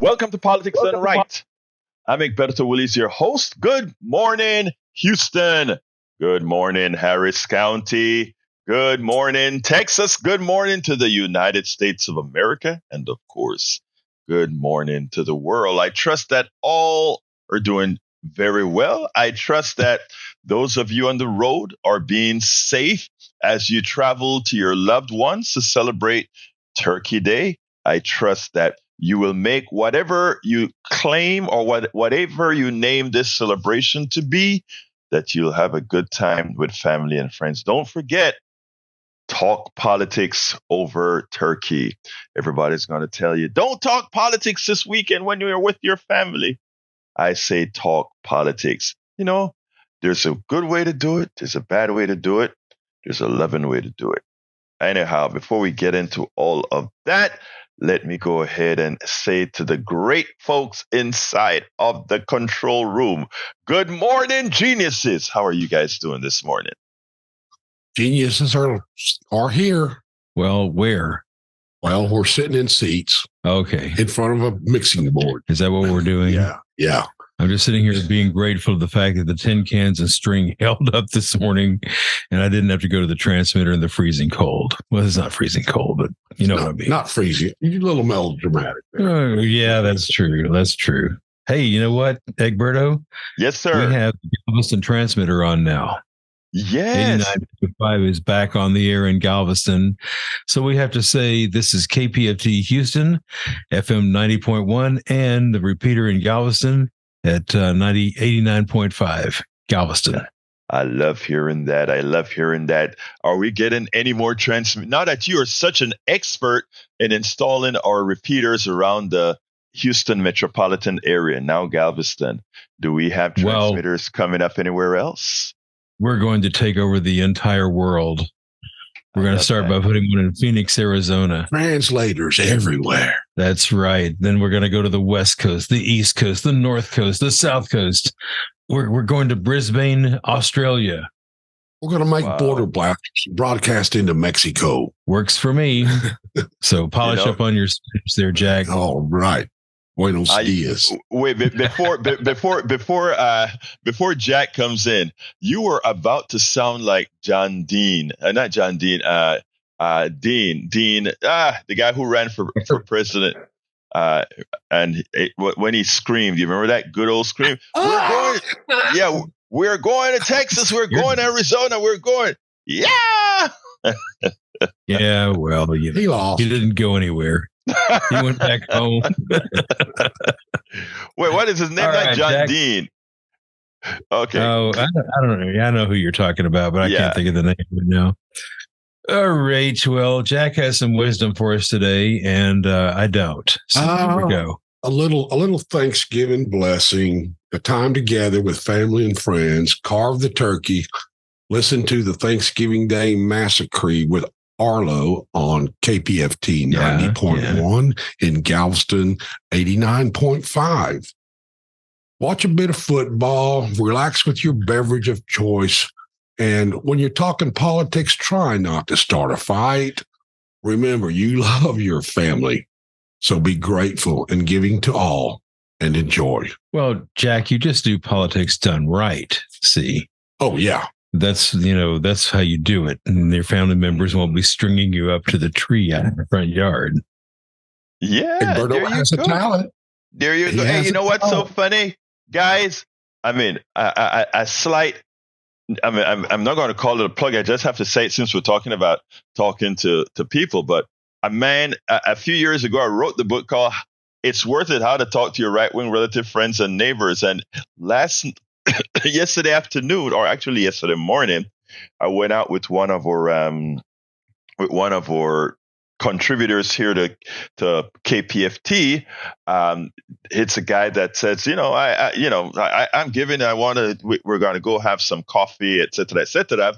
Welcome to Politics Done Right. I'm Egberto Willis, your host. Good morning, Houston. Good morning, Harris County. Good morning, Texas. Good morning to the United States of America. And of course, good morning to the world. I trust that all are doing very well. I trust that those of you on the road are being safe as you travel to your loved ones to celebrate Turkey Day. I trust that you will make whatever you claim or whatever you name this celebration to be, that you'll have a good time with family and friends. Don't forget, talk politics over turkey. Everybody's going to tell you, don't talk politics this weekend when you're with your family. I say talk politics. You know, there's a good way to do it. There's a bad way to do it. There's a loving way to do it. Anyhow, before we get into all of that, let me go ahead and say to the great folks inside of the control room, good morning, geniuses. How are you guys doing this morning? Geniuses are here. Well, where? Well, we're sitting in seats. Okay. In front of a mixing board. Is that what we're doing? Yeah. I'm just sitting here being grateful for the fact that the tin cans and string held up this morning and I didn't have to go to the transmitter in the freezing cold. Well, it's not freezing cold, but you know what I mean. Not freezing. You're a little melodramatic. Yeah, that's true. That's true. Hey, you know what, Egberto? Yes, sir. We have the Galveston transmitter on now. Yes. 89.5 is back on the air in Galveston. So we have to say this is KPFT Houston, FM 90.1, and the repeater in Galveston at 89.5 Galveston. I love hearing that. Are we getting any more transmit? Now that you are such an expert in installing our repeaters around the Houston metropolitan area, now Galveston, do we have transmitters coming up anywhere else? We're going to take over the entire world. We're going to start by putting one in Phoenix, Arizona. Translators everywhere. That's right. Then we're going to go to the West Coast, the East Coast, the North Coast, the South Coast. We're going to Brisbane, Australia. We're going to make border broadcast into Mexico. Works for me. So polish up on your speech there, Jack. All right. Buenos dias. Wait, before Jack comes in, you were about to sound like John Dean, not John Dean, Dean, the guy who ran for president. And when he screamed, you remember that good old scream? We're going to Texas. We're going to Arizona. We're going. Yeah. Yeah. Well, he lost. He didn't go anywhere. He went back home. Wait, what is his name? Not John Jack. Dean. Okay. Oh, I don't know. I know who you're talking about, but I can't think of the name right now. All right. Well, Jack has some wisdom for us today, and I don't. So here we go. A little Thanksgiving blessing, a time together with family and friends, carve the turkey, listen to the Thanksgiving Day Massacre with Arlo on KPFT 90.1 in Galveston 89.5. Watch a bit of football, relax with your beverage of choice. And when you're talking politics, try not to start a fight. Remember, you love your family. So be grateful and giving to all and enjoy. Well, Jack, you just do politics done right. See? Oh, yeah. That's how you do it. And your family members won't be stringing you up to the tree out in the front yard. Yeah. Berto has a talent. There you go. Hey, you know what's so funny? Guys, I mean, I'm not going to call it a plug. I just have to say it since we're talking about talking to people. But a few years ago, I wrote the book called It's Worth It, How to Talk to Your Right-Wing Relative Friends and Neighbors. And yesterday afternoon, or actually yesterday morning, I went out with one of our contributors here to KPFT. It's a guy that says, I'm giving. We're going to go have some coffee, et cetera, et cetera.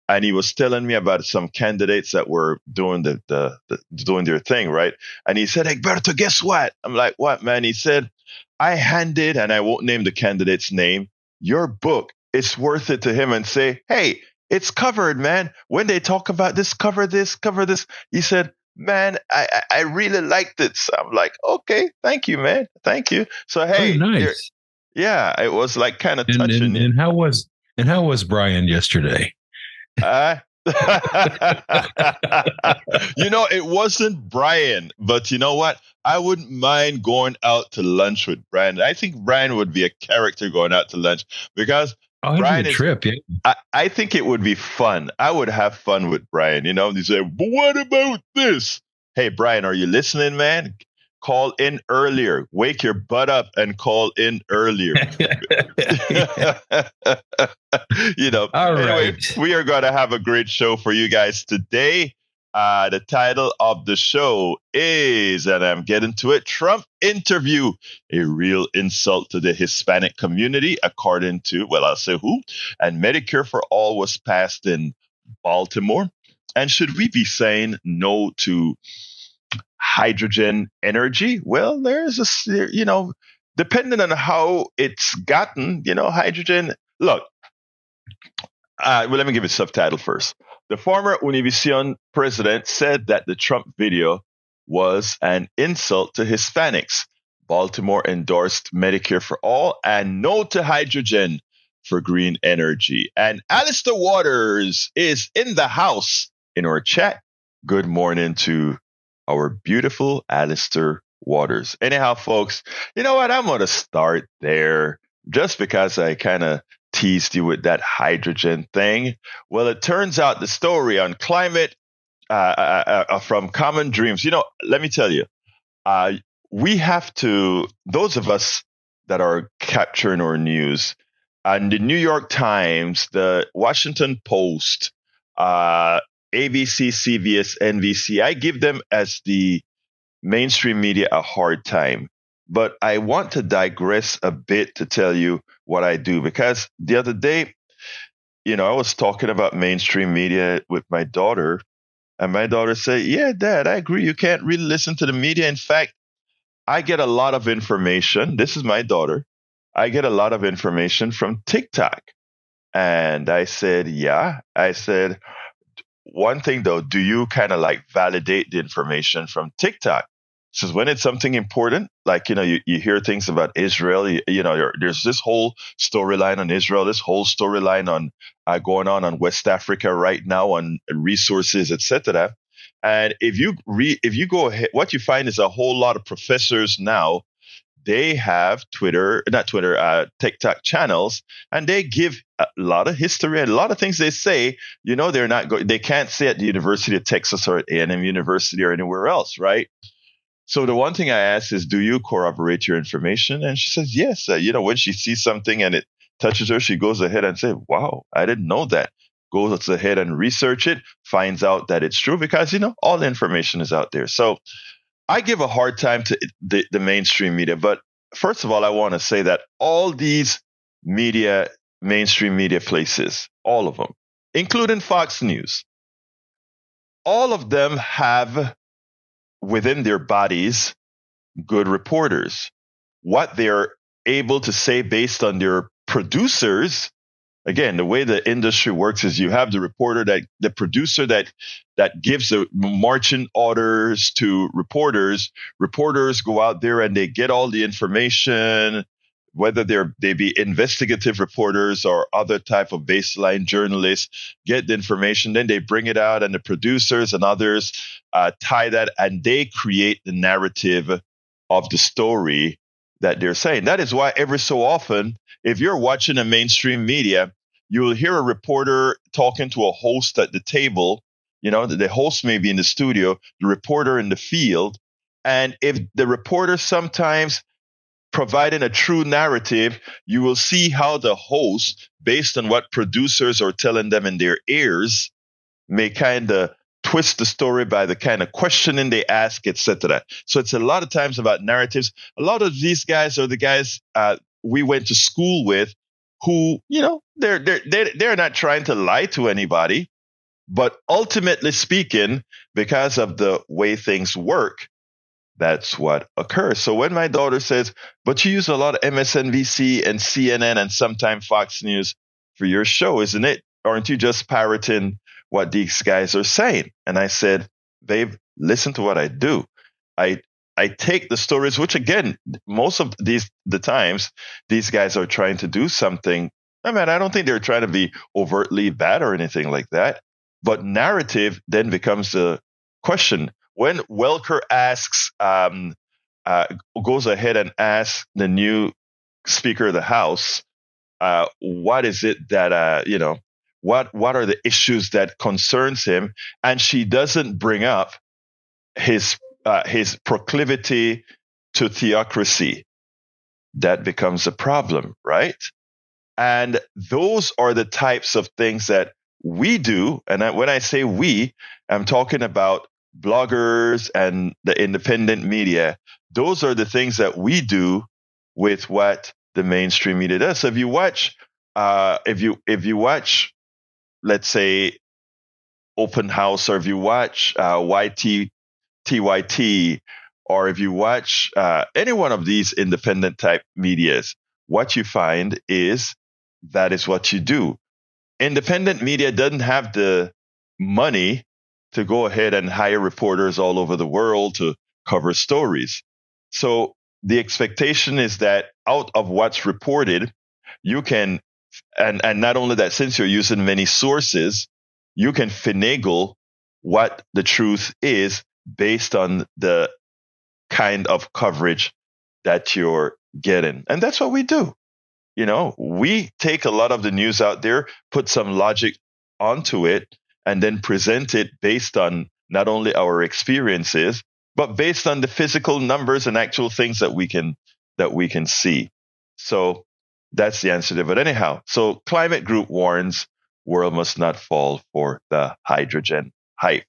And he was telling me about some candidates that were doing doing their thing, right? And he said, Egberto, guess what? I'm like, what, man? He said, I handed, and I won't name the candidate's name, your book. It's worth it to him, and say, hey, it's covered, man. When they talk about this, cover this. He said, man, I really liked it. So I'm like, okay, thank you, man. Thank you. So, hey, nice. yeah, it was like kind of And, touching. and how was Brian yesterday? Uh, it wasn't Brian, but you know what? I wouldn't mind going out to lunch with Brian. I think Brian would be a character going out to lunch because It'd be Brian a is. trip, yeah. I think it would be fun. I would have fun with Brian. He say, but what about this? Hey, Brian, are you listening, man? Call in earlier. Wake your butt up and call in earlier. All Anyway, right. we are going to have a great show for you guys today. The title of the show is, and I'm getting to it, Trump interview, a real insult to the Hispanic community, according to, well, I'll say who. And Medicare for All was passed in Baltimore. And should we be saying no to hydrogen energy? Well, depending on how it's gotten, hydrogen. Look, let me give you a subtitle first. The former Univision president said that the Trump video was an insult to Hispanics. Baltimore endorsed Medicare for All and no to hydrogen for green energy. And Alistair Waters is in the house in our chat. Good morning to our beautiful Alistair Waters. Anyhow, folks, you know what? I'm going to start there just because I kind of teased you with that hydrogen thing. Well, it turns out the story on climate from Common Dreams. Let me tell you, we have to, those of us that are capturing our news, and the New York Times, the Washington Post, ABC, CBS, NBC, I give them as the mainstream media a hard time. But I want to digress a bit to tell you what I do, because the other day, I was talking about mainstream media with my daughter, and my daughter said, yeah, Dad, I agree. You can't really listen to the media. In fact, I get a lot of information. This is my daughter. I get a lot of information from TikTok. And I said, yeah. I said, one thing though, do you kind of like validate the information from TikTok? Says when it's something important, like, you hear things about Israel, there's this whole storyline on Israel, this whole storyline on going on West Africa right now on resources, etc. And if you go ahead, what you find is a whole lot of professors now, they have TikTok channels, and they give a lot of history and a lot of things they say, they can't say at the University of Texas or at A&M University or anywhere else, right? So the one thing I asked is, do you corroborate your information? And she says, yes. When she sees something and it touches her, she goes ahead and says, wow, I didn't know that. Goes ahead and research it, finds out that it's true because, all the information is out there. So I give a hard time to the mainstream media. But first of all, I want to say that all these mainstream media places, all of them, including Fox News, all of them have within their bodies good reporters. What they're able to say based on their producers, again, the way the industry works is you have the producer that gives the marching orders to reporters. Reporters go out there and they get all the information, whether they be investigative reporters or other type of baseline journalists, get the information, then they bring it out, and the producers and others tie that, and they create the narrative of the story that they're saying. That is why every so often, if you're watching a mainstream media, you will hear a reporter talking to a host at the table. The host may be in the studio, the reporter in the field. And if the reporter sometimes providing a true narrative, you will see how the host, based on what producers are telling them in their ears, may kind of twist the story by the kind of questioning they ask, etc. So it's a lot of times about narratives. A lot of these guys are the guys we went to school with, who, they're not trying to lie to anybody, but ultimately speaking, because of the way things work, that's what occurs. So when my daughter says, but you use a lot of MSNBC and CNN and sometimes Fox News for your show, isn't it? Aren't you just parroting what these guys are saying? And I said, babe, listen to what I do. I take the stories, which again, most of the times, these guys are trying to do something. I mean, I don't think they're trying to be overtly bad or anything like that. But narrative then becomes the question. When Welker goes ahead and asks the new Speaker of the House, what is it that what are the issues that concerns him, and she doesn't bring up his proclivity to theocracy. That becomes a problem, right? And those are the types of things that we do. And when I say we, I'm talking about bloggers and the independent media. Those are the things that we do with what the mainstream media does. So if you watch, let's say, Open House, or if you watch TYT, or if you watch any one of these independent type medias, what you find is that is what you do. Independent media doesn't have the money to go ahead and hire reporters all over the world to cover stories. So the expectation is that out of what's reported, you can, and not only that, since you're using many sources, you can finagle what the truth is based on the kind of coverage that you're getting. And that's what we do. We take a lot of the news out there, put some logic onto it, and then present it based on not only our experiences, but based on the physical numbers and actual things that we can see. So that's the answer there. But anyhow, so Climate Group warns world must not fall for the hydrogen hype.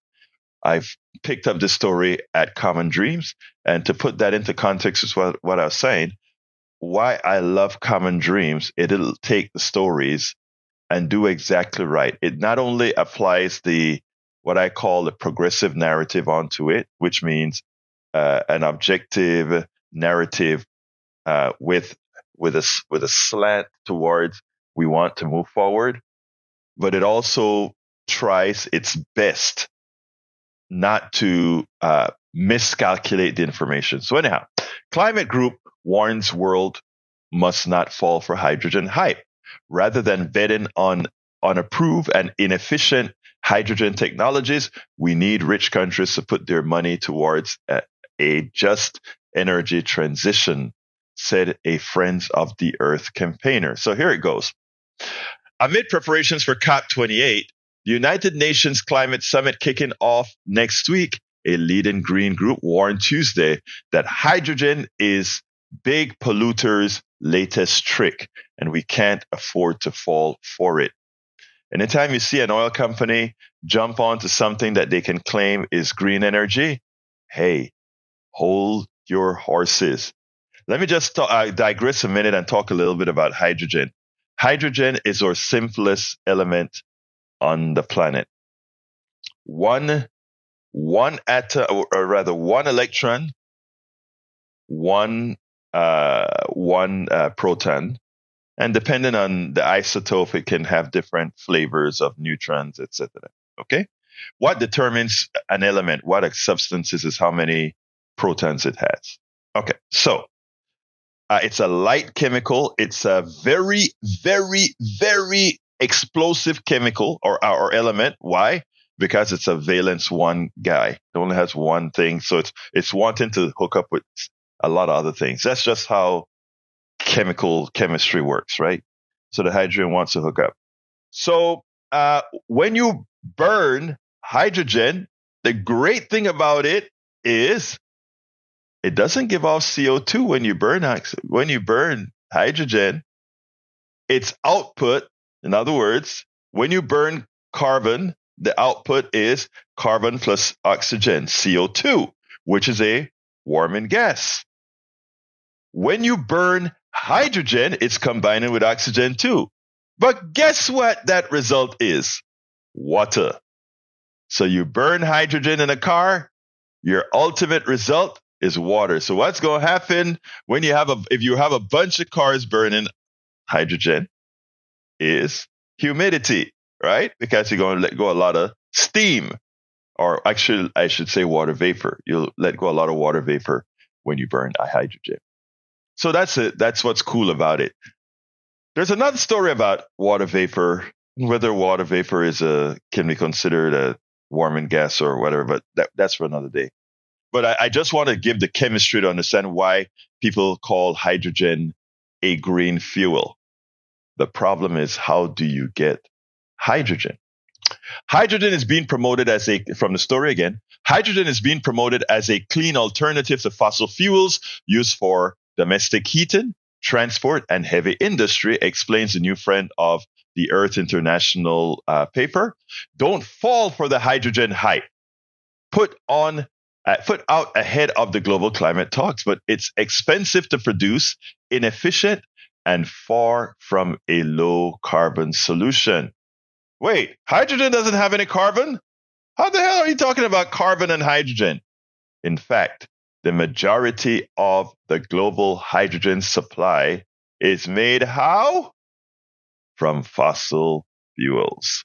I've picked up this story at Common Dreams, and to put that into context is what I was saying. Why I love Common Dreams, it'll take the stories and do exactly right. It not only applies what I call the progressive narrative onto it, which means an objective narrative with a slant towards we want to move forward, but it also tries its best not to miscalculate the information. So anyhow, Climate Group warns world must not fall for hydrogen hype. Rather than betting on unapproved and inefficient hydrogen technologies, we need rich countries to put their money towards a just energy transition, said a Friends of the Earth campaigner. So here it goes. Amid preparations for COP28, the United Nations Climate Summit kicking off next week, a leading green group warned Tuesday that hydrogen is big polluters' latest trick, and we can't afford to fall for it. Anytime you see an oil company jump onto something that they can claim is green energy, hey, hold your horses. Let me just digress a minute and talk a little bit about hydrogen. Hydrogen is our simplest element on the planet. One atom, or rather one electron, one proton, and depending on the isotope, it can have different flavors of neutrons, etc. Okay, what determines an element, what a substance is how many protons it has. Okay, so it's a light chemical. It's a very, very, very explosive chemical or element. Why? Because it's a valence one guy. It only has one thing, so it's wanting to hook up with a lot of other things. That's just how chemistry works, right? So the hydrogen wants to hook up. So when you burn hydrogen, the great thing about it is it doesn't give off CO2 when you burn hydrogen. Its output, in other words, when you burn carbon, the output is carbon plus oxygen, CO2, which is a warming gas. When you burn hydrogen, it's combining with oxygen too. But guess what that result is? Water. So you burn hydrogen in a car, your ultimate result is water. So what's going to happen when if you have a bunch of cars burning hydrogen is humidity, right? Because you're going to let go a lot of steam. or actually, I should say water vapor. You'll let go a lot of water vapor when you burn a hydrogen. So that's it. That's what's cool about it. There's another story about water vapor, whether water vapor can be considered a warming gas or whatever, but that's for another day. But I just want to give the chemistry to understand why people call hydrogen a green fuel. The problem is, how do you get hydrogen? Hydrogen is being promoted from the story again, hydrogen is being promoted as a clean alternative to fossil fuels used for domestic heating, transport, and heavy industry, explains the new friend of the Earth International paper. Don't fall for the hydrogen hype. Put out ahead of the global climate talks, but it's expensive to produce, inefficient, and far from a low carbon solution. Wait, hydrogen doesn't have any carbon? How the hell are you talking about carbon and hydrogen? In fact, the majority of the global hydrogen supply is made how? From fossil fuels.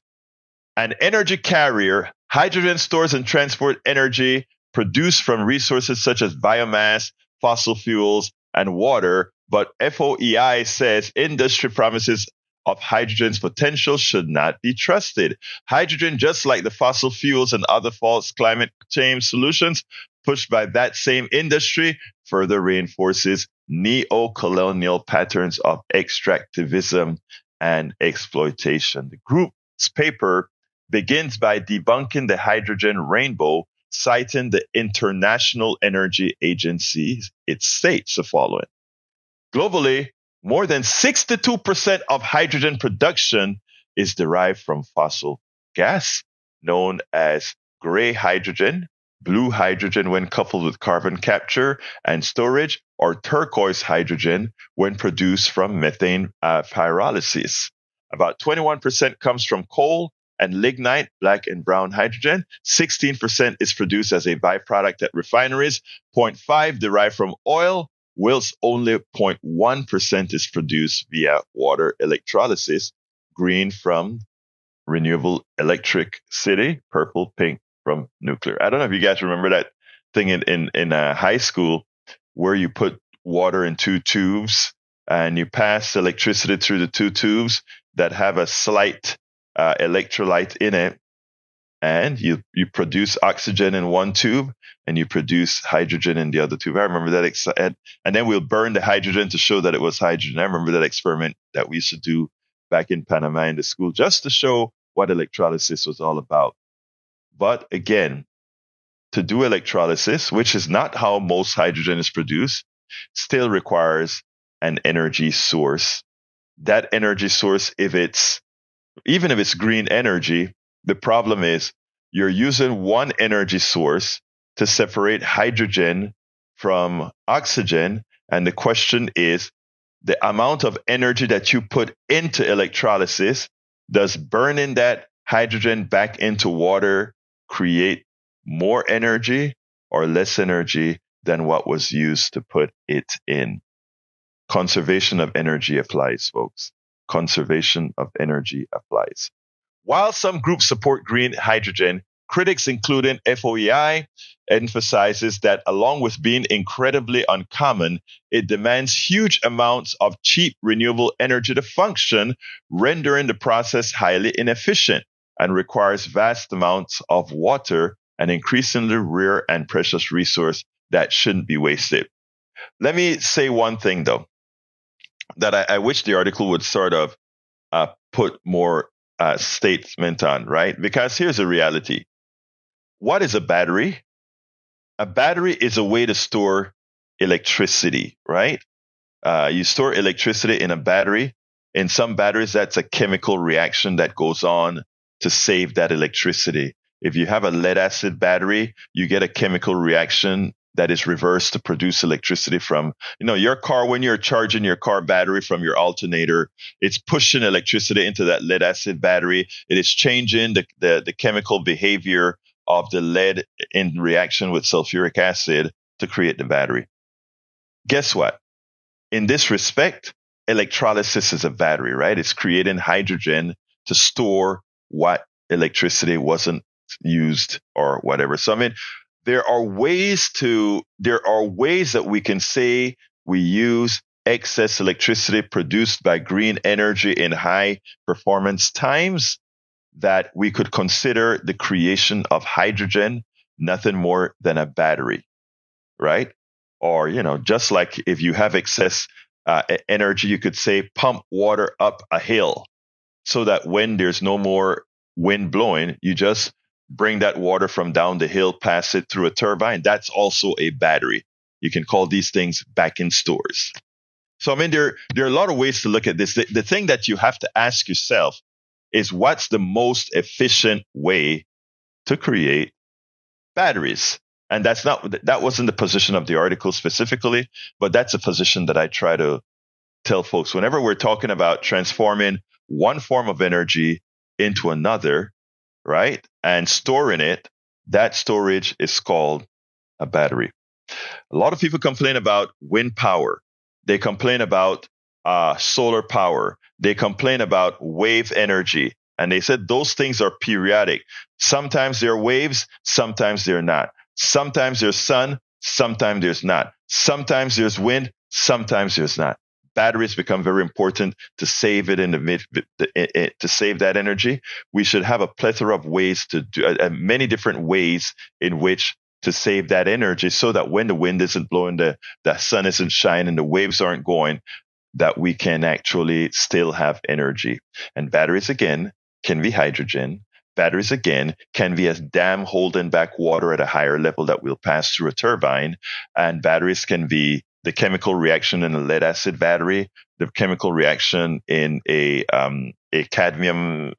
An energy carrier, hydrogen stores and transport energy produced from resources such as biomass, fossil fuels, and water, but FOEI says industry promises of hydrogen's potential should not be trusted. Hydrogen, just like the fossil fuels and other false climate change solutions pushed by that same industry, further reinforces neo-colonial patterns of extractivism and exploitation. The group's paper begins by debunking the hydrogen rainbow, citing the International Energy Agency. It states the following. Globally, more than 62% of hydrogen production is derived from fossil gas, known as gray hydrogen, blue hydrogen when coupled with carbon capture and storage, or turquoise hydrogen when produced from methane pyrolysis. About 21% comes from coal and lignite, black and brown hydrogen. 16% is produced as a byproduct at refineries, 0.5% derived from oil, whilst only 0.1% is produced via water electrolysis, green from renewable electricity, purple, pink from nuclear. I don't know if you guys remember that thing in high school where you put water in two tubes and you pass electricity through the two tubes that have a slight electrolyte in it, and you produce oxygen in one tube and you produce hydrogen in the other tube. I remember that. And then we'll burn the hydrogen to show that it was hydrogen. I remember that experiment that we used to do back in Panama in the school, just to show what electrolysis was all about. But again, to do electrolysis, which is not how most hydrogen is produced, still requires an energy source. That energy source, even if it's green energy, the problem is you're using one energy source to separate hydrogen from oxygen. And the question is, the amount of energy that you put into electrolysis, does burning that hydrogen back into water create more energy or less energy than what was used to put it in? Conservation of energy applies, folks. Conservation of energy applies. While some groups support green hydrogen, critics, including FOEI, emphasizes that along with being incredibly uncommon, it demands huge amounts of cheap renewable energy to function, rendering the process highly inefficient, and requires vast amounts of water, an increasingly rare and precious resource that shouldn't be wasted. Let me say one thing, though, that I wish the article would sort of put more statement on, right? Because here's the reality. What is a battery? A battery is a way to store electricity, right? You store electricity in a battery. In some batteries, that's a chemical reaction that goes on to save that electricity. If you have a lead acid battery, you get a chemical reaction that is reversed to produce electricity from, your car. When you're charging your car battery from your alternator, it's pushing electricity into that lead acid battery. It is changing the chemical behavior of the lead in reaction with sulfuric acid to create the battery. Guess what? In this respect, electrolysis is a battery, right? It's creating hydrogen to store what electricity wasn't used or whatever. So, I mean, there are ways that we can say we use excess electricity produced by green energy in high performance times that we could consider the creation of hydrogen nothing more than a battery, right? Or, just like if you have excess energy, you could say pump water up a hill so that when there's no more wind blowing, you just bring that water from down the hill, pass it through a turbine. That's also a battery. You can call these things back in stores. So, I mean, there are a lot of ways to look at this. The thing that you have to ask yourself is what's the most efficient way to create batteries? And that wasn't the position of the article specifically, but that's a position that I try to tell folks. Whenever we're talking about transforming one form of energy into another, right, and storing it, that storage is called a battery. A lot of people complain about wind power. They complain about solar power. They complain about wave energy. And they said those things are periodic. Sometimes they're waves, sometimes they're not. Sometimes there's sun, sometimes there's not. Sometimes there's wind, sometimes there's not. Batteries become very important to save it to save that energy. We should have a plethora of ways to do many different ways in which to save that energy so that when the wind isn't blowing, the sun isn't shining, the waves aren't going, that we can actually still have energy. And batteries, again, can be hydrogen. Batteries, again, can be a dam holding back water at a higher level that will pass through a turbine. And batteries can be the chemical reaction in a lead acid battery, the chemical reaction in a cadmium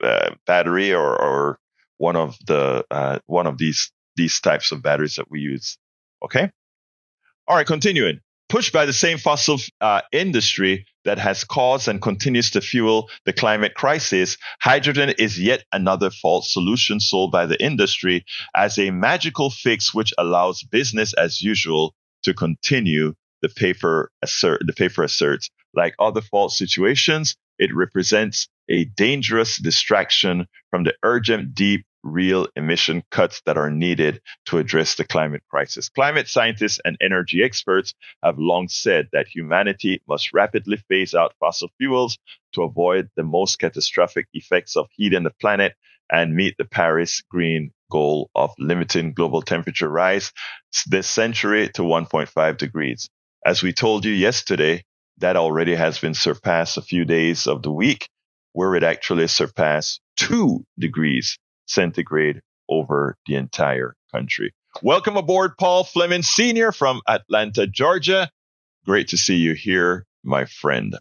battery, or one of these types of batteries that we use. Okay. All right. Continuing. Pushed by the same fossil industry that has caused and continues to fuel the climate crisis, hydrogen is yet another false solution sold by the industry as a magical fix which allows business as usual to continue. The paper asserts, like other false situations, it represents a dangerous distraction from the urgent, deep, real emission cuts that are needed to address the climate crisis. Climate scientists and energy experts have long said that humanity must rapidly phase out fossil fuels to avoid the most catastrophic effects of heating the planet and meet the Paris Green goal of limiting global temperature rise this century to 1.5 degrees. As we told you yesterday, that already has been surpassed a few days of the week, where it actually surpassed 2 degrees centigrade over the entire country. Welcome aboard, Paul Fleming Sr. from Atlanta, Georgia. Great to see you here, my friend.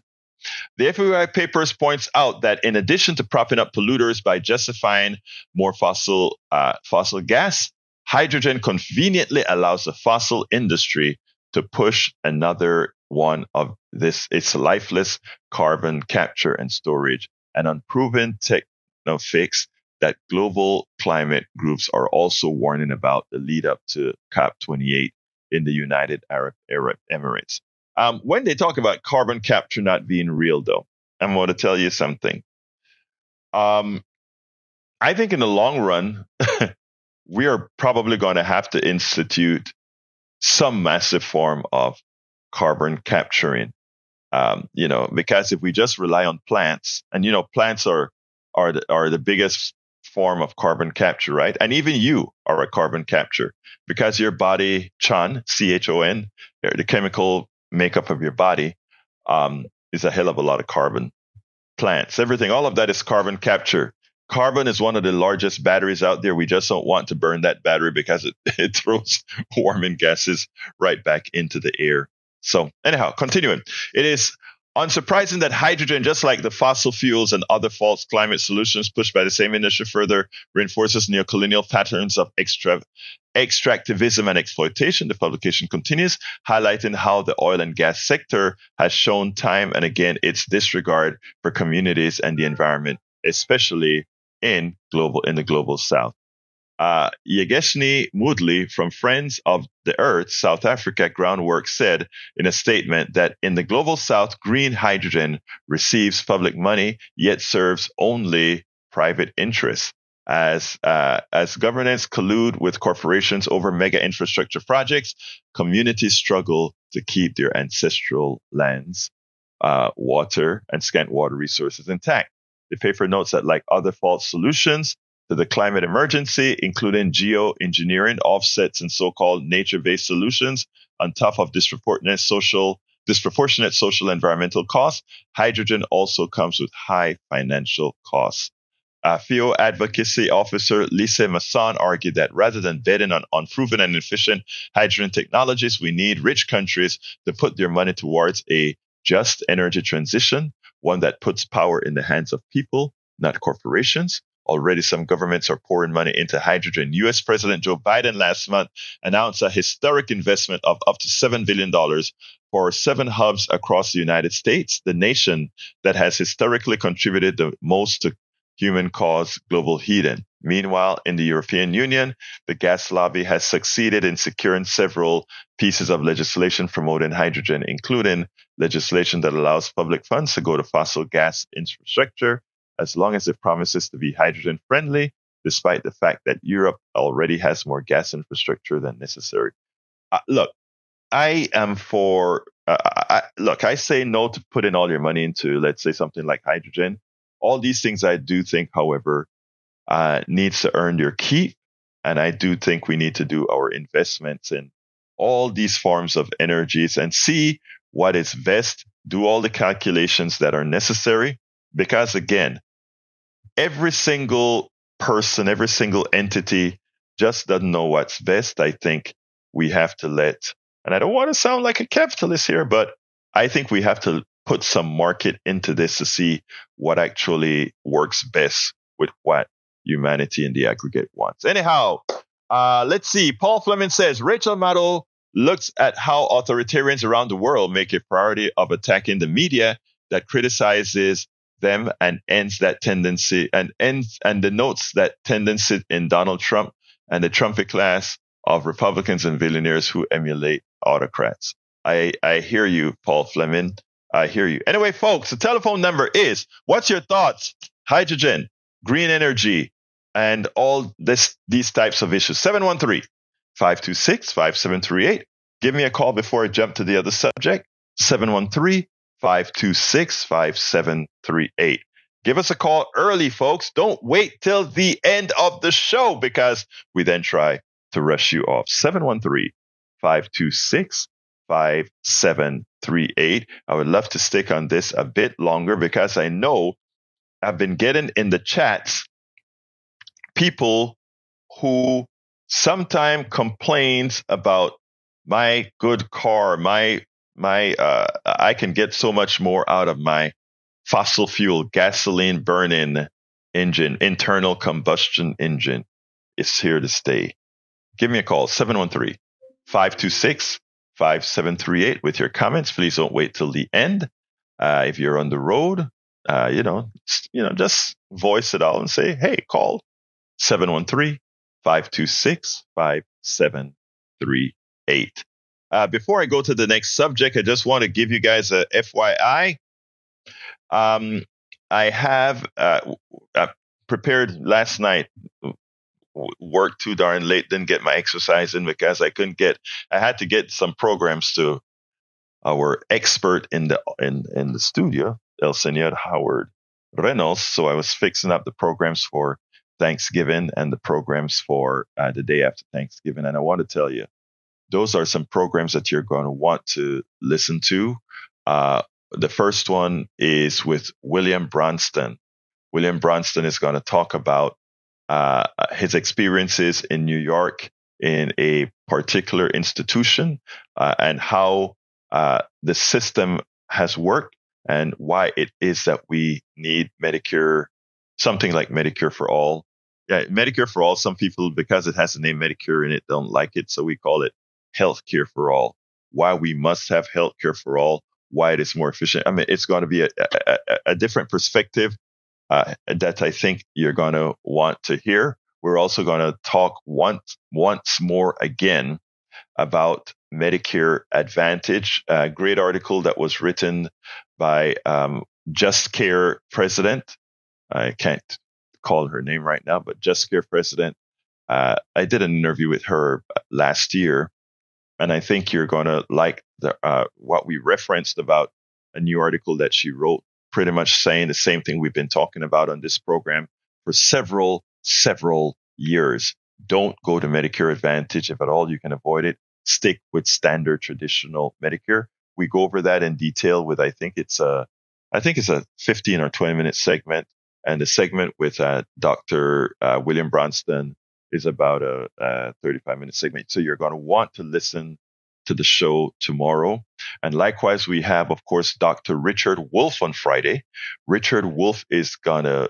The FOI papers points out that in addition to propping up polluters by justifying more fossil gas, hydrogen conveniently allows the fossil industry to push another one of its lifeless carbon capture and storage, an unproven techno fix that global climate groups are also warning about the lead up to COP28 in the United Arab Emirates. When they talk about carbon capture not being real, though, I'm going to tell you something. I think in the long run, we are probably going to have to institute some massive form of carbon capturing, because if we just rely on plants, and plants are the biggest form of carbon capture, right? And even you are a carbon capture because your body, CHON, CHON, the chemical makeup of your body, is a hell of a lot of carbon. Plants, everything, all of that is carbon capture. Carbon is one of the largest batteries out there. We just don't want to burn that battery because it throws warming gases right back into the air. So anyhow, continuing. It is unsurprising that hydrogen, just like the fossil fuels and other false climate solutions pushed by the same industry, further reinforces neocolonial patterns of extractivism and exploitation. The publication continues, highlighting how the oil and gas sector has shown time and again its disregard for communities and the environment, especially in the global South. Yegeshni Moodley from Friends of the Earth, South Africa Groundwork said in a statement that in the global South, green hydrogen receives public money, yet serves only private interests. As governments collude with corporations over mega infrastructure projects, communities struggle to keep their ancestral lands, water, and scant water resources intact. The paper notes that, like other false solutions to the climate emergency, including geoengineering, offsets, and so-called nature-based solutions, on top of disproportionate social environmental costs, hydrogen also comes with high financial costs. FIO advocacy officer Lisa Masson argued that rather than betting on unproven and efficient hydrogen technologies, we need rich countries to put their money towards a just energy transition, one that puts power in the hands of people, not corporations. Already, some governments are pouring money into hydrogen. U.S. President Joe Biden last month announced a historic investment of up to $7 billion for 7 hubs across the United States, the nation that has historically contributed the most to human-caused global heating. Meanwhile, in the European Union, the gas lobby has succeeded in securing several pieces of legislation promoting hydrogen, including legislation that allows public funds to go to fossil gas infrastructure as long as it promises to be hydrogen friendly, despite the fact that Europe already has more gas infrastructure than necessary. Look, I am for, I say no to putting all your money into, let's say, something like hydrogen. All these things I do think, however, needs to earn your keep. And I do think we need to do our investments in all these forms of energies and see what is best, do all the calculations that are necessary. Because again, every single person, every single entity just doesn't know what's best. I think we have to and I don't want to sound like a capitalist here, but I think we have to put some market into this to see what actually works best with what humanity in the aggregate wants. Anyhow, let's see. Paul Fleming says, Rachel Maddow looks at how authoritarians around the world make a priority of attacking the media that criticizes them and ends that tendency and denotes that tendency in Donald Trump and the Trumpy class of Republicans and billionaires who emulate autocrats. I hear you, Paul Fleming. I hear you. Anyway, folks, the telephone number is, what's your thoughts? Hydrogen, green energy, and all these types of issues. 713-526-5738. Give me a call before I jump to the other subject. 713-526-5738. Give us a call early, folks. Don't wait till the end of the show because we then try to rush you off. 713-526-5738. I would love to stick on this a bit longer because I know I've been getting in the chats people who sometimes complains about my good car, I can get so much more out of my fossil fuel, gasoline burning engine, internal combustion engine. It's here to stay. Give me a call, 713-526-5738 with your comments. Please don't wait till the end. If you're on the road, just voice it out and say, hey, call 713-526-5738. Before I go to the next subject, I just want to give you guys a FYI. I have prepared last night, worked too darn late, didn't get my exercise in because I had to get some programs to our expert in the studio, El Senor Howard Reynolds. So I was fixing up the programs for Thanksgiving and the programs for the day after Thanksgiving. And I want to tell you, those are some programs that you're going to want to listen to. The first one is with William Bronston. William Bronston is going to talk about his experiences in New York in a particular institution and how the system has worked and why it is that we need Medicare, something like Medicare for all. Yeah, Medicare for all, some people, because it has the name Medicare in it, don't like it. So we call it healthcare for all. Why we must have healthcare for all, why it is more efficient. I mean, it's going to be a different perspective that I think you're going to want to hear. We're also going to talk once more again about Medicare Advantage, a great article that was written by Just Care President. I can't recall her name right now, but Medicare President. I did an interview with her last year, and I think you're going to like what we referenced about a new article that she wrote, pretty much saying the same thing we've been talking about on this program for several years. Don't go to Medicare Advantage. If at all you can avoid it, stick with standard traditional Medicare. We go over that in detail with, I think it's a 15 or 20-minute segment. And the segment with Dr. William Bronston is about a 35-minute segment. So you're going to want to listen to the show tomorrow. And likewise, we have, of course, Dr. Richard Wolf on Friday. Richard Wolf is going to,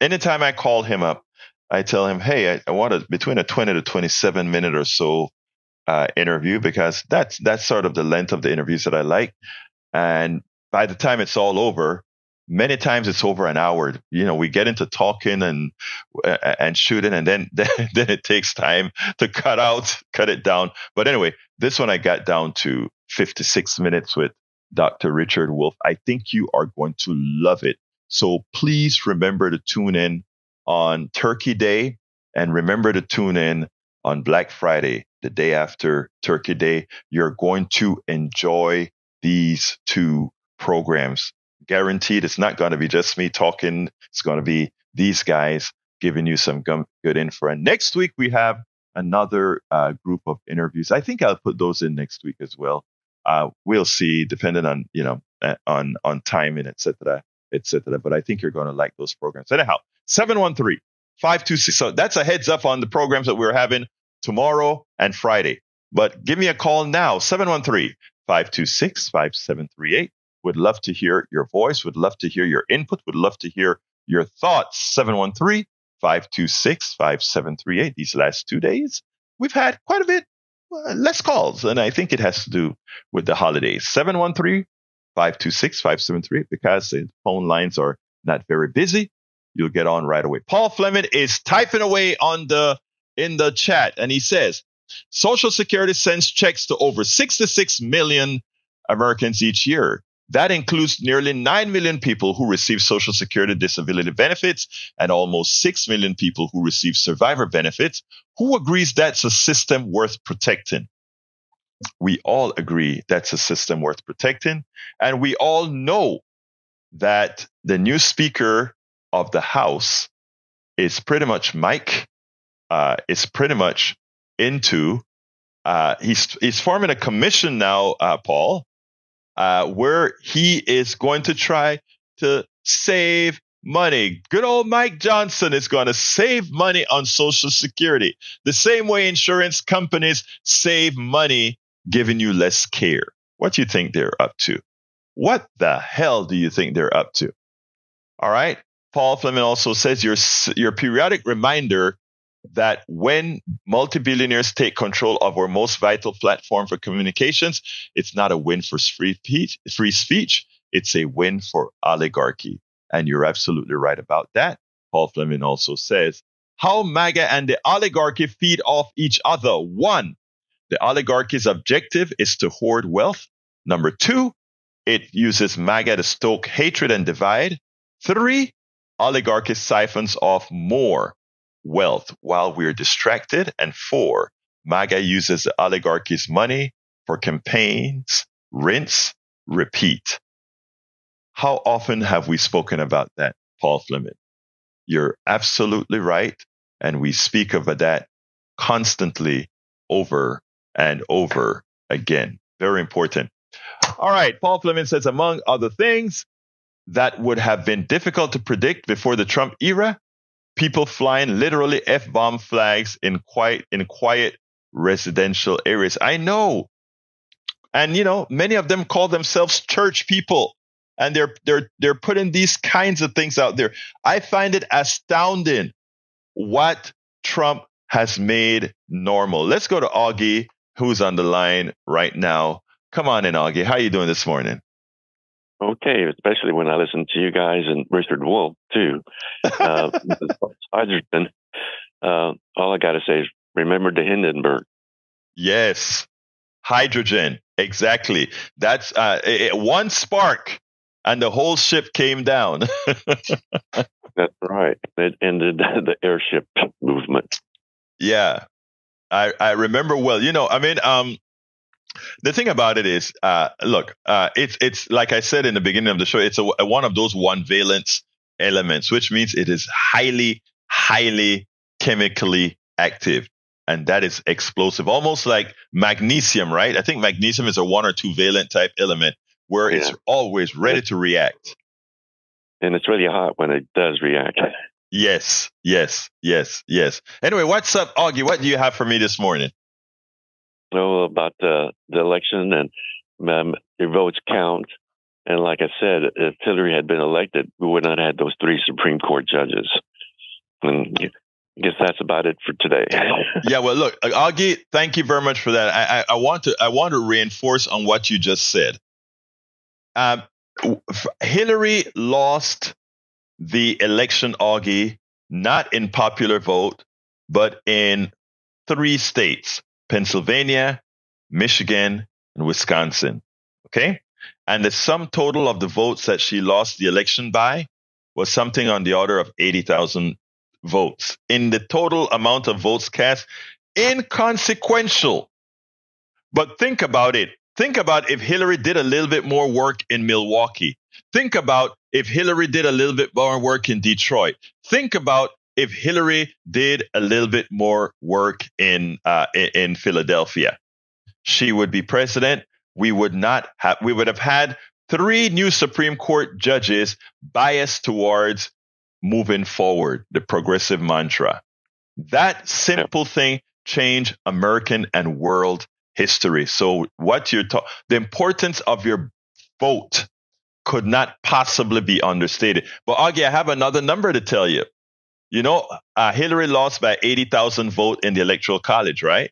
anytime I call him up, I tell him, hey, I want between a 20 to 27 minute or so interview, because that's sort of the length of the interviews that I like. And by the time it's all over, many times it's over an hour. We get into talking and shooting, and then it takes time to cut it down. But anyway, this one I got down to 56 minutes with Dr. Richard Wolf. I think you are going to love it. So please remember to tune in on Turkey Day, and remember to tune in on Black Friday, the day after Turkey Day. You're going to enjoy these two programs. Guaranteed, it's not going to be just me talking. It's going to be these guys giving you some good info. And next week we have another group of interviews. I think I'll put those in next week as well. We'll see, depending on on timing, etc. But I think you're going to like those programs. Anyhow, 713-526. So that's a heads up on the programs that we're having tomorrow and Friday. But give me a call now, 713-526-5738. Would love to hear your voice. Would love to hear your input. Would love to hear your thoughts. 713-526-5738. These last 2 days, we've had quite a bit less calls, and I think it has to do with the holidays. 713-526-5738, because the phone lines are not very busy. You'll get on right away. Paul Fleming is typing away in the chat, and he says, Social Security sends checks to over 66 million Americans each year. That includes nearly 9 million people who receive Social Security disability benefits and almost 6 million people who receive survivor benefits. Who agrees that's a system worth protecting? We all agree that's a system worth protecting. And we all know that the new Speaker of the House is pretty much Mike, is pretty much into, he's forming a commission now, Paul, where he is going to try to save money. Good old Mike Johnson is going to save money on Social Security, the same way insurance companies save money giving you less care. What do you think they're up to? What the hell do you think they're up to? All right. Paul Fleming also says your periodic reminder that when multi-billionaires take control of our most vital platform for communications, it's not a win for free speech. It's a win for oligarchy. And you're absolutely right about that. Paul Fleming also says, how MAGA and the oligarchy feed off each other. 1, the oligarchy's objective is to hoard wealth. Number 2, it uses MAGA to stoke hatred and divide. 3, oligarchy siphons off more wealth while we're distracted. And 4, MAGA uses the oligarchy's money for campaigns, rinse, repeat. How often have we spoken about that, Paul Fleming? You're absolutely right. And we speak of that constantly over and over again. Very important. All right. Paul Fleming says, among other things that would have been difficult to predict before the Trump era, people flying literally F-bomb flags in quiet residential areas. I know. And, many of them call themselves church people. And they're putting these kinds of things out there. I find it astounding what Trump has made normal. Let's go to Augie, who's on the line right now. Come on in, Augie. How are you doing this morning? Okay, especially when I listen to you guys and Richard Wolf, too. Hydrogen. All I got to say is remember the Hindenburg. Yes, hydrogen. Exactly. That's one spark and the whole ship came down. That's right. It ended the airship movement. Yeah, I remember well. The thing about it is, look, it's like I said in the beginning of the show, it's one of those one valence elements, which means it is highly, highly chemically active. And that is explosive, almost like magnesium, right? I think magnesium is a 1 or 2 valent type element where it's always ready to react. And it's really hot when it does react. Yes. Anyway, what's up, Augie? What do you have for me this morning? About the election and your votes count. And like I said, if Hillary had been elected, we would not have had those 3 Supreme Court judges. And I guess that's about it for today. Yeah, well, look, Augie, thank you very much for that. I want to reinforce on what you just said. Hillary lost the election, Augie, not in popular vote, but in 3 states: Pennsylvania, Michigan, and Wisconsin. Okay? And the sum total of the votes that she lost the election by was something on the order of 80,000 votes. In the total amount of votes cast, inconsequential. But think about it. Think about if Hillary did a little bit more work in Milwaukee. Think about if Hillary did a little bit more work in Detroit. Think about if Hillary did a little bit more work in Philadelphia. She would be president. We would have had 3 new Supreme Court judges biased towards moving forward, the progressive mantra. That simple thing changed American and world history. So the importance of your vote could not possibly be understated. But Augie, I have another number to tell you. Hillary lost by 80,000 votes in the Electoral College, right?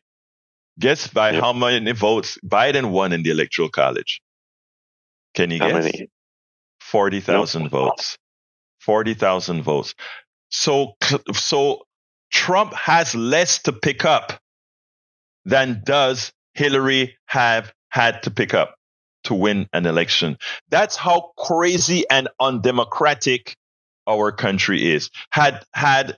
Guess by how many votes Biden won in the Electoral College? Can you guess? How many? 40,000 votes. 40,000 votes. So Trump has less to pick up than does Hillary have had to pick up to win an election. That's how crazy and undemocratic our country is. Had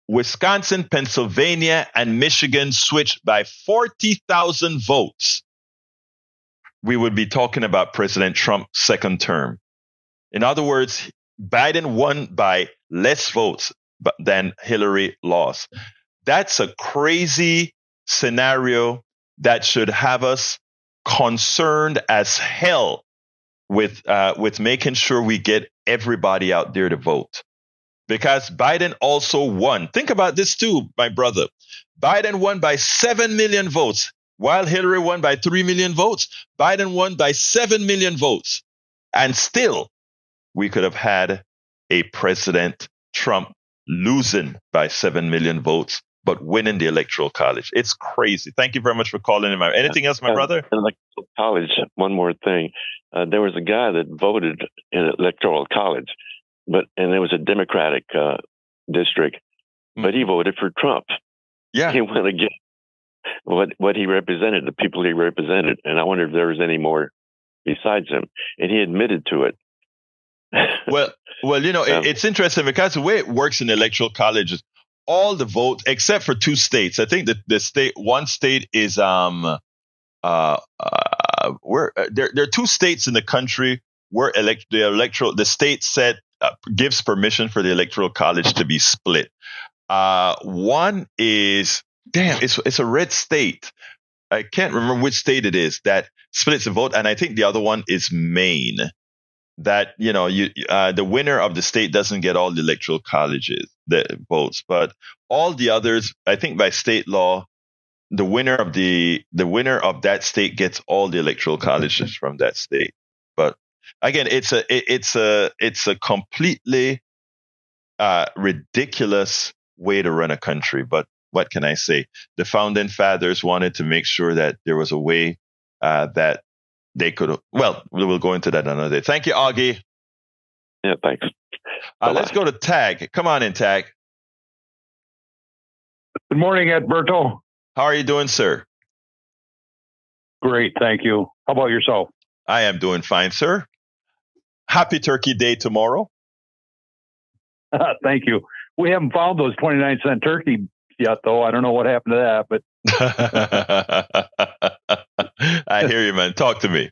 Wisconsin, Pennsylvania, and Michigan switched by 40,000 votes, we would be talking about President Trump's second term. In other words, Biden won by less votes than Hillary lost. That's a crazy scenario that should have us concerned as hell with making sure we get everybody out there to vote. Because Biden also won. Think about this too, my brother. Biden won by 7 million votes, while Hillary won by 3 million votes. Biden won by 7 million votes. And still, we could have had a President Trump losing by 7 million votes, but winning the Electoral College. It's crazy. Thank you very much for calling in. Anything else, my brother? Electoral College, one more thing. There was a guy that voted in Electoral College, and it was a Democratic district, but he voted for Trump. Yeah. He went against what he represented, the people he represented. And I wonder if there was any more besides him. And he admitted to it. Well, it's interesting because the way it works in the Electoral College is all the votes, except for 2 states. I think that one state is where there are 2 states in the country where the state gives permission for the Electoral College to be split. One is it's a red state. I can't remember which state it is that splits the vote, and I think the other one is Maine. That the winner of the state doesn't get all the Electoral Colleges the votes, but all the others, I think by state law, the winner of that state gets all the Electoral Colleges from that state. But again, it's a completely ridiculous way to run a country. But what can I say? The founding fathers wanted to make sure that there was a way that they could. Well, we will go into that another day. Thank you, Augie. Yeah, thanks. Let's go to Tag. Come on in, Tag. Good morning, Edberto. How are you doing, sir? Great, thank you. How about yourself? I am doing fine, sir. Happy Turkey Day tomorrow. Thank you. We haven't found those 29-cent turkey yet, though. I don't know what happened to that, but I hear you, man. Talk to me.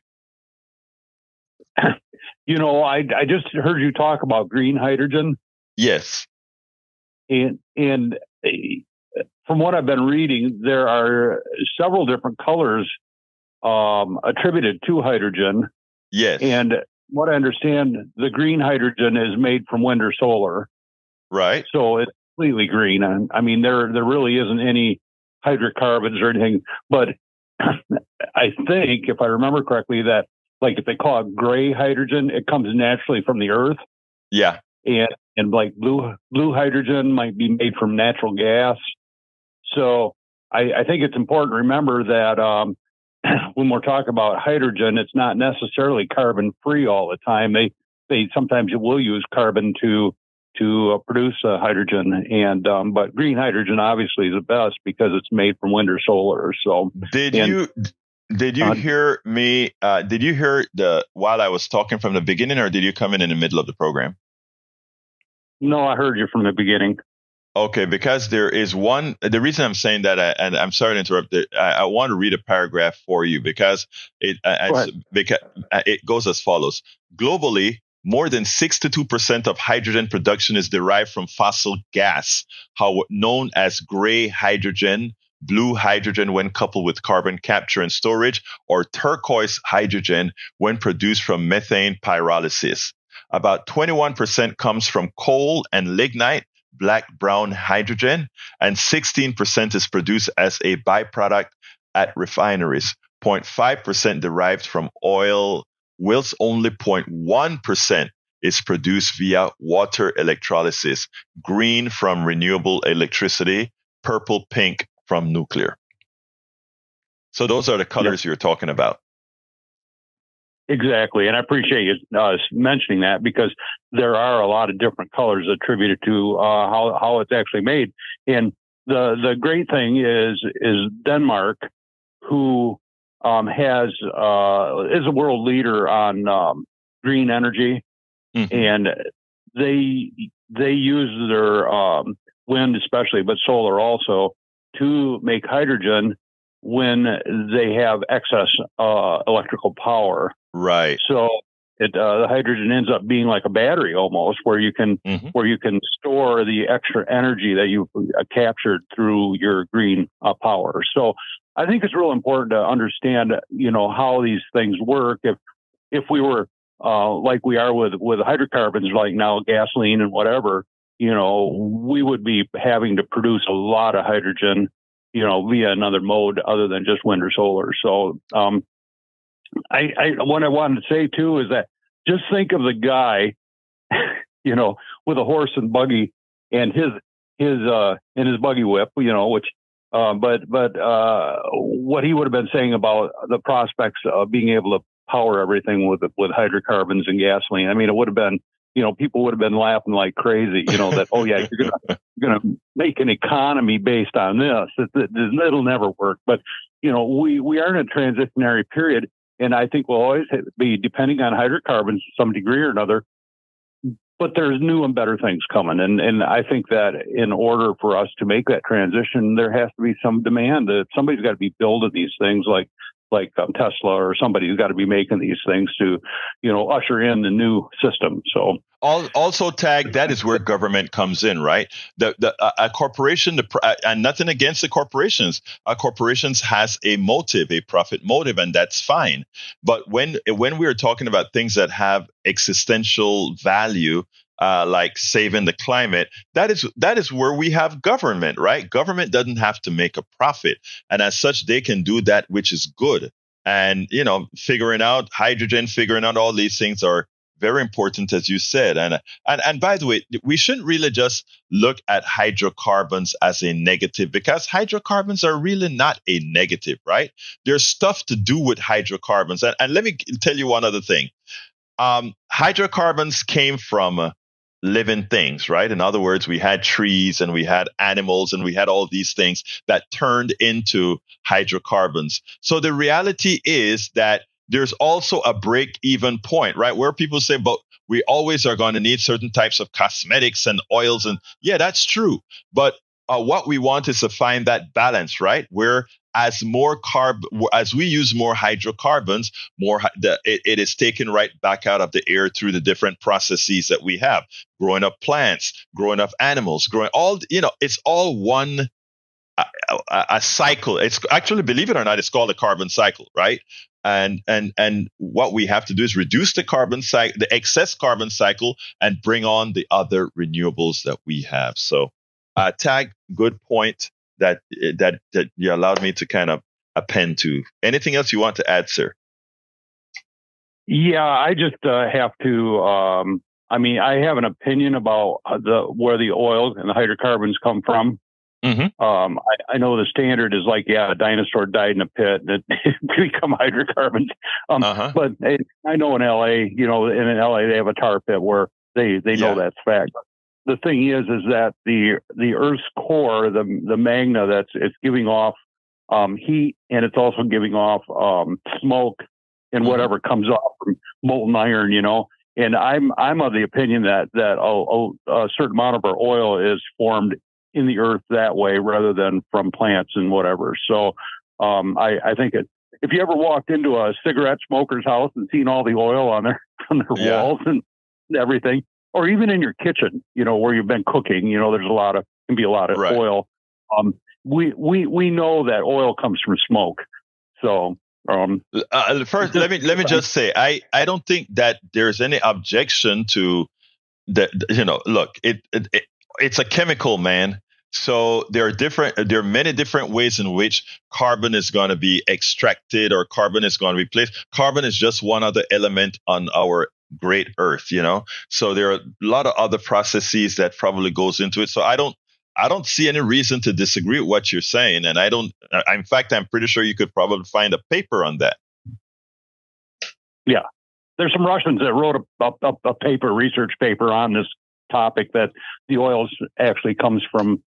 I just heard you talk about green hydrogen. Yes. And from what I've been reading, there are several different colors attributed to hydrogen. Yes. And what I understand, the green hydrogen is made from wind or solar. Right. So it's completely green. And I mean, there really isn't any hydrocarbons or anything. But I think, if I remember correctly, that like if they call it gray hydrogen, it comes naturally from the earth. Yeah. And like blue hydrogen might be made from natural gas. So I think it's important to remember that when we're talking about hydrogen, it's not necessarily carbon free all the time. They sometimes will use carbon to produce hydrogen, but green hydrogen obviously is the best because it's made from wind or solar. So did you hear me? Did you hear while I was talking from the beginning, or did you come in the middle of the program? No, I heard you from the beginning. Okay, because there is one. The reason I'm saying that, and I'm sorry to interrupt. I want to read a paragraph for you because it goes as follows. Globally, more than 62% of hydrogen production is derived from fossil gas, known as gray hydrogen, blue hydrogen when coupled with carbon capture and storage, or turquoise hydrogen when produced from methane pyrolysis. About 21% comes from coal and lignite, black-brown hydrogen, and 16% is produced as a byproduct at refineries. 0.5% derived from oil, whilst only 0.1% is produced via water electrolysis, green from renewable electricity, purple, pink from nuclear. So those are the colors you're talking about. Exactly. And I appreciate you mentioning that because there are a lot of different colors attributed to how it's actually made. And the great thing is Denmark, who is a world leader on green energy. Mm-hmm. And they use their wind especially, but solar also, to make hydrogen when they have excess electrical power. Right. So the hydrogen ends up being like a battery almost, where you can store the extra energy that you've captured through your green power. So I think it's real important to understand, how these things work. If we were like we are with hydrocarbons, like now gasoline and whatever, we would be having to produce a lot of hydrogen, via another mode other than just wind or solar. So what I wanted to say too is that just think of the guy, with a horse and buggy and his buggy whip, which but what he would have been saying about the prospects of being able to power everything with hydrocarbons and gasoline. I mean, it would have been, people would have been laughing like crazy, that, oh yeah, you're gonna make an economy based on this. It'll never work. But we are in a transitionary period, and I think we'll always be depending on hydrocarbons to some degree or another. But there's new and better things coming, and I think that in order for us to make that transition, there has to be some demand. That somebody's got to be building these things, like Tesla or somebody who's got to be making these things to, usher in the new system. So also, Tag, that is where government comes in, right? A corporation, and nothing against the corporations. Corporations has a motive, a profit motive, and that's fine. But when we are talking about things that have existential value, like saving the climate, that is where we have government, right? Government doesn't have to make a profit, and as such, they can do that which is good. And figuring out hydrogen, figuring out all these things are very important, as you said. And by the way, we shouldn't really just look at hydrocarbons as a negative, because hydrocarbons are really not a negative, right? There's stuff to do with hydrocarbons. And let me tell you one other thing. Hydrocarbons came from living things, right? In other words, we had trees and we had animals and we had all these things that turned into hydrocarbons. So the reality is that there's also a break-even point, right? Where people say, but we always are going to need certain types of cosmetics and oils. And yeah, that's true. But what we want is to find that balance, right? Where as we use more hydrocarbons, it is taken right back out of the air through the different processes that we have, growing up plants, growing up animals, growing all, it's all one a cycle. It's actually, believe it or not, it's called a carbon cycle, right? And what we have to do is reduce the carbon cycle, the excess carbon cycle, and bring on the other renewables that we have. So, Tag, good point that you allowed me to kind of append to. Anything else you want to add, sir? Yeah, I just have to. I have an opinion about where the oils and the hydrocarbons come from. Mm-hmm. I know the standard is like, a dinosaur died in a pit and it become hydrocarbons. But I know in LA, in LA they have a tar pit where they know that's fact. The thing is that the Earth's core, the magna, it's giving off heat, and it's also giving off smoke and whatever comes off from molten iron, And I'm of the opinion that a certain amount of our oil is formed in the earth that way rather than from plants and whatever. So I think if you ever walked into a cigarette smoker's house and seen all the oil on their walls and everything, or even in your kitchen, where you've been cooking, there's can be a lot of oil. We know that oil comes from smoke. So first, let me just say, I don't think that there's any objection to that. Look, it's a chemical, man. So there are many different ways in which carbon is going to be extracted or carbon is going to be placed. Carbon is just one other element on our great Earth, So there are a lot of other processes that probably goes into it. So I don't see any reason to disagree with what you're saying. And in fact, I'm pretty sure you could probably find a paper on that. Yeah. There's some Russians that wrote a research paper on this topic, that the oils actually comes from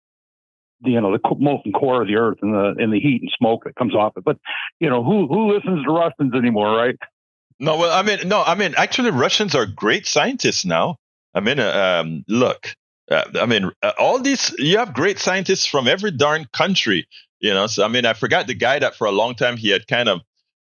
the molten core of the earth and the heat and smoke that comes off it. But who listens to Russians anymore, right? No, well, actually, Russians are great scientists now. Look, all these, you have great scientists from every darn country, So, I forgot the guy that for a long time he had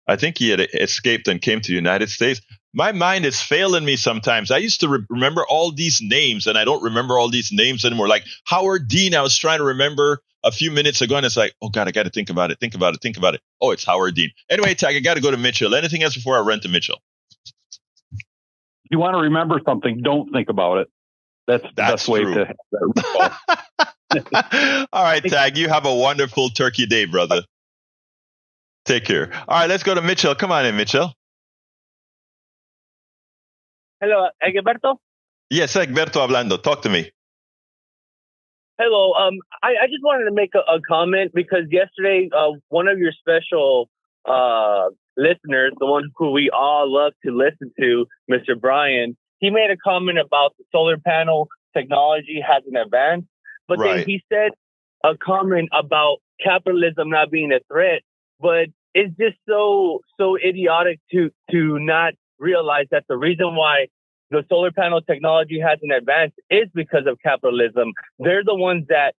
I think he had escaped and came to the United States. My mind is failing me sometimes. I used to remember all these names, and I don't remember all these names anymore. Like Howard Dean, I was trying to remember a few minutes ago, and it's like, oh God, I got to think about it. Oh, it's Howard Dean. Anyway, Tag, I got to go to Mitchell. Anything else before I run to Mitchell? If you want to remember something, don't think about it. That's the best way to have that. All right, Tag, you have a wonderful turkey day, brother. Take care. All right, let's go to Mitchell. Come on in, Mitchell. Hello, Egberto? Yes, Egberto hablando. Talk to me. Hello. I just wanted to make a comment because yesterday, one of your special listeners, the one who we all love to listen to, Mr. Brian, he made a comment about the solar panel technology hasn't advanced, but then he said a comment about capitalism not being a threat. But it's just so idiotic to not realize that the reason why the solar panel technology hasn't advanced is because of capitalism. They're the ones that,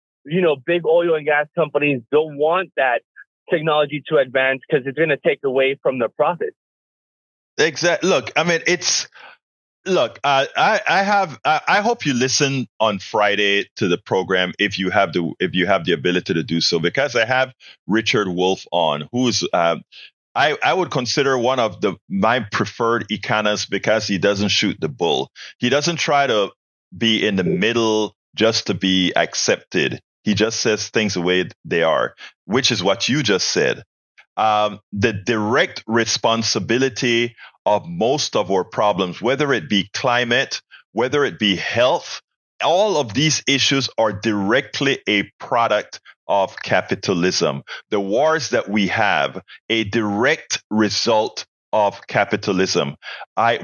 big oil and gas companies don't want that technology to advance because it's going to take away from the profits. Exactly. Look, I hope you listen on Friday to the program if you have the ability to do so, because I have Richard Wolff on, who's I would consider one of my preferred economists because he doesn't shoot the bull. He doesn't try to be in the middle just to be accepted. He just says things the way they are, which is what you just said. The direct responsibility of most of our problems, whether it be climate, whether it be health, all of these issues are directly a product of capitalism. The wars that we have, a direct result of capitalism.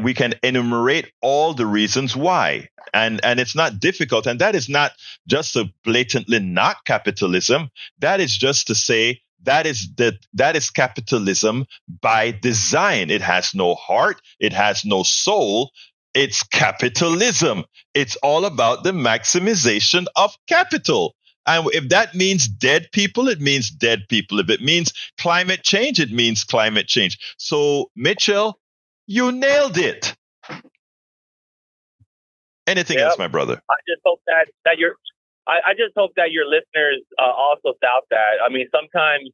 We can enumerate all the reasons why, and it's not difficult. And that is not just to blatantly knock capitalism. That is just to say That is capitalism by design. It has no heart. It has no soul. It's capitalism. It's all about the maximization of capital. And if that means dead people, it means dead people. If it means climate change, it means climate change. So, Mitchell, you nailed it. Anything else, my brother? I just hope that I just hope that your listeners also doubt that. I mean, sometimes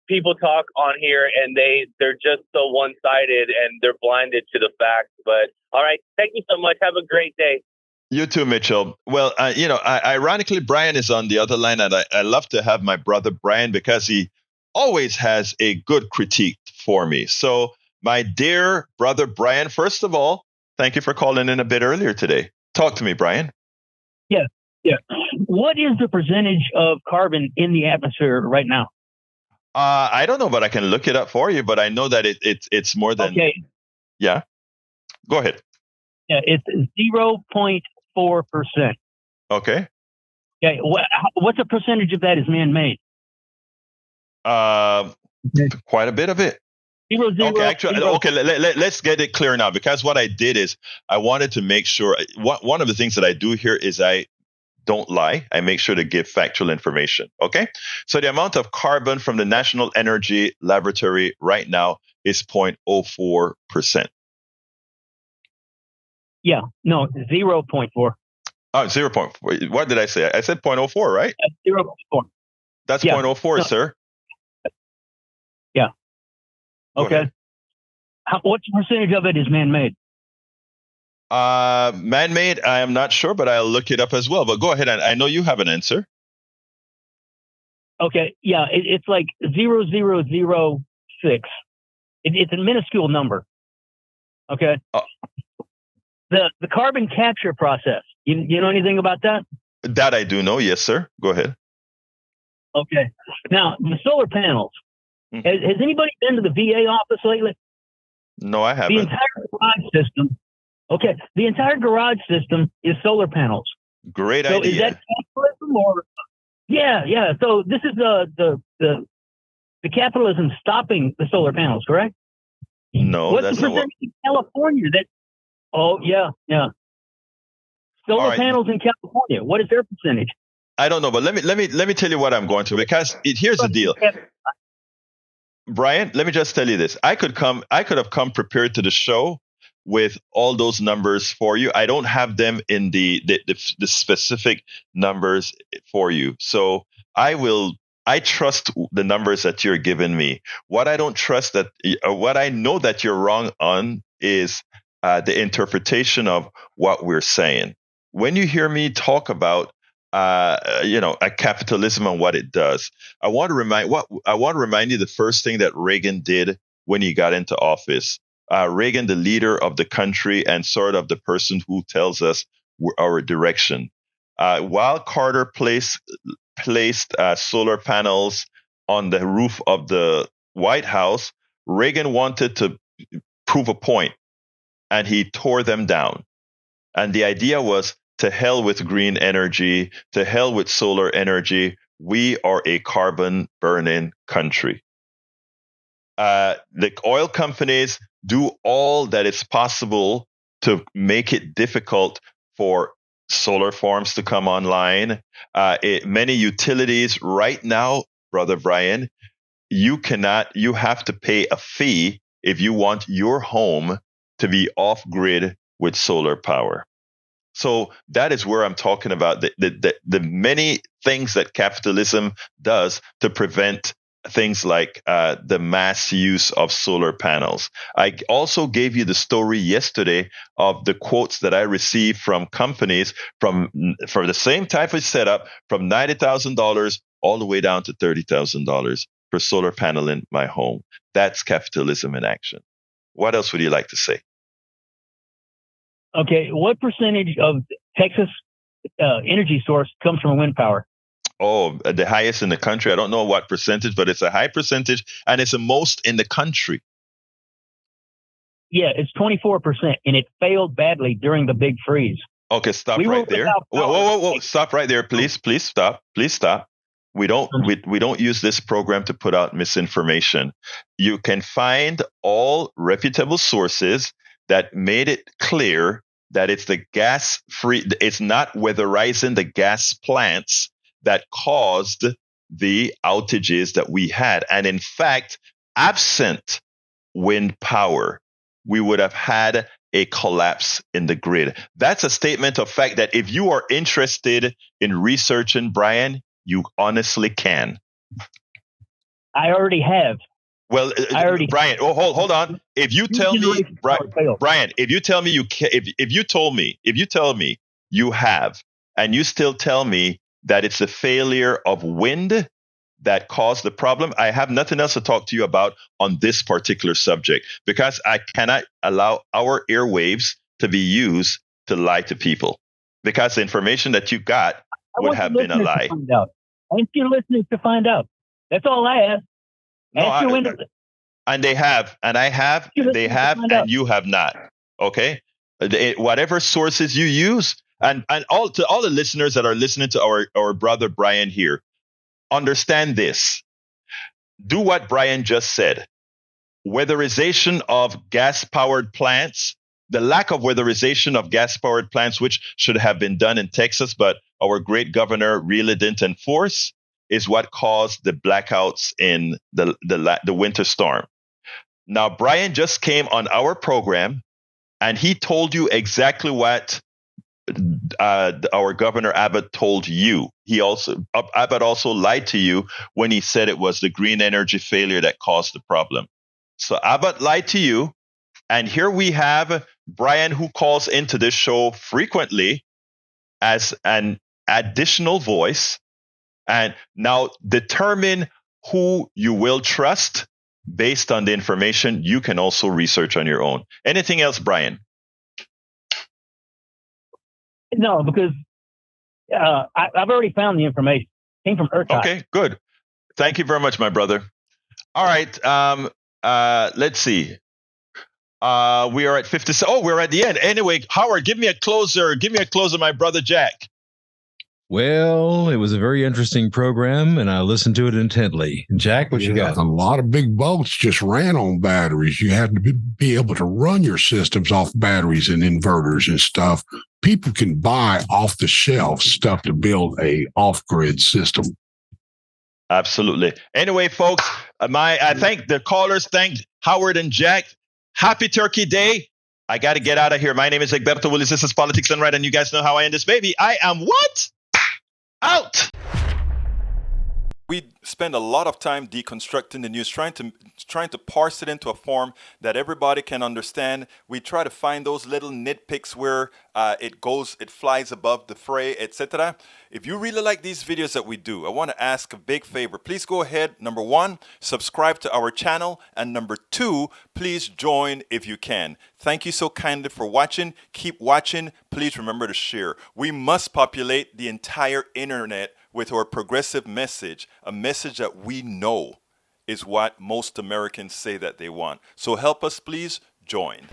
people talk on here and they're just so one-sided and they're blinded to the facts. But all right, thank you so much. Have a great day. You too, Mitchell. Well, ironically, Brian is on the other line, and I love to have my brother Brian because he always has a good critique for me. So, my dear brother Brian, first of all, thank you for calling in a bit earlier today. Talk to me, Brian. Yeah. What is the percentage of carbon in the atmosphere right now? I don't know, but I can look it up for you. But I know that it's more than. Okay. Yeah. Go ahead. Yeah, it's 0.4%. Okay. Okay. What's the percentage of that is man-made? Quite a bit of it. Okay, actually, okay. Let's get it clear now, because what I did is I wanted to make sure. One of the things that I do here is I don't lie. I make sure to give factual information. Okay. So the amount of carbon from the National Energy Laboratory right now is 0.04%. Yeah. No, 0.4. Oh, 0.4. What did I say? I said 0.04, right? 0.4. That's 0.04, no. Sir. Yeah. Okay. What percentage of it is man-made? Man-made, I am not sure, but I'll look it up as well. But go ahead. I know you have an answer. Okay. Yeah. It's like 0.006. It's a minuscule number. Okay. The carbon capture process. You know anything about that? That I do know. Yes, sir. Go ahead. Okay. Now, the solar panels. Mm-hmm. Has anybody been to the VA office lately? No, I haven't. The entire garage system. Okay. The entire garage system is solar panels. Great so idea. Is that capitalism or? Yeah. So this is the capitalism stopping the solar panels, correct? No, what's that's the percentage in California that? Oh, yeah. Solar panels in California. What is their percentage? I don't know, but let me tell you what I'm going to, because here's the deal. Brian, let me just tell you this. I could have come prepared to the show with all those numbers for you. I don't have them in the specific numbers for you. So I trust the numbers that you're giving me. What I don't trust what I know that you're wrong on is the interpretation of what we're saying. When you hear me talk about a capitalism and what it does, I want to remind you the first thing that Reagan did when he got into office. Reagan, the leader of the country and sort of the person who tells us our direction. While Carter placed solar panels on the roof of the White House, Reagan wanted to prove a point, and he tore them down. And the idea was, to hell with green energy, to hell with solar energy. We are a carbon burning country. The oil companies do all that is possible to make it difficult for solar farms to come online. Many utilities right now, Brother Brian, you have to pay a fee if you want your home to be off grid with solar power. So that is where I'm talking about the many things that capitalism does to prevent things like the mass use of solar panels. I also gave you the story yesterday of the quotes that I received from companies for the same type of setup, from $90,000 all the way down to $30,000 for solar panel in my home. That's capitalism in action. What else would you like to say? Okay, what percentage of Texas energy source comes from wind power? Oh, the highest in the country. I don't know what percentage, but it's a high percentage, and it's the most in the country. Yeah, it's 24%, and it failed badly during the big freeze. Okay, stop right there. Whoa. Stop right there, please. Please stop. We don't use this program to put out misinformation. You can find all reputable sources that made it clear that it's the it's not weatherizing the gas plants that caused the outages that we had. And in fact, absent wind power, we would have had a collapse in the grid. That's a statement of fact that if you are interested in researching, Brian, you honestly can. I already have. Well, Brian, hold on. If you tell me, Brian, if you tell me if you tell me you have, and you still tell me that it's the failure of wind that caused the problem, I have nothing else to talk to you about on this particular subject, because I cannot allow our airwaves to be used to lie to people, because the information that you got would have been a lie. Ask your listeners to find out. That's all I ask. And they have, and I have, they have, and you have not. Okay, whatever sources you use, and all the listeners that are listening to our brother Brian here, understand this. Do what Brian just said. Weatherization of gas-powered plants, the lack of weatherization of gas-powered plants, which should have been done in Texas, but our great governor really didn't enforce, is what caused the blackouts in the winter storm. Now, Brian just came on our program, and he told you exactly what our Governor Abbott told you. Abbott also lied to you when he said it was the green energy failure that caused the problem. So Abbott lied to you, and here we have Brian, who calls into this show frequently as an additional voice, and now determine who you will trust based on the information you can also research on your own. Anything else, Brian? No, because I've already found the information. It came from ERCOT. Okay, good. Thank you very much, my brother. All right. Let's see. We are at 50. Oh, we're at the end. Anyway, Howard, give me a closer. Give me a closer, my brother Jack. Well, it was a very interesting program, and I listened to it intently. Jack, what you got? A lot of big boats just ran on batteries. You had to be able to run your systems off batteries and inverters and stuff. People can buy off-the-shelf stuff to build a off-grid system. Absolutely. Anyway, folks, I thank the callers. Thank Howard and Jack. Happy Turkey Day. I got to get out of here. My name is Egberto Willis. This is Politics Done Right, and you guys know how I end this baby. I am what? Out. We spend a lot of time deconstructing the news, trying to parse it into a form that everybody can understand. We try to find those little nitpicks where it flies above the fray, etc. If you really like these videos that we do, I want to ask a big favor. Please go ahead. Number 1, subscribe to our channel. And number 2, please join if you can. Thank you so kindly for watching. Keep watching. Please remember to share. We must populate the entire internet with our progressive message, a message that we know is what most Americans say that they want. So help us, please join.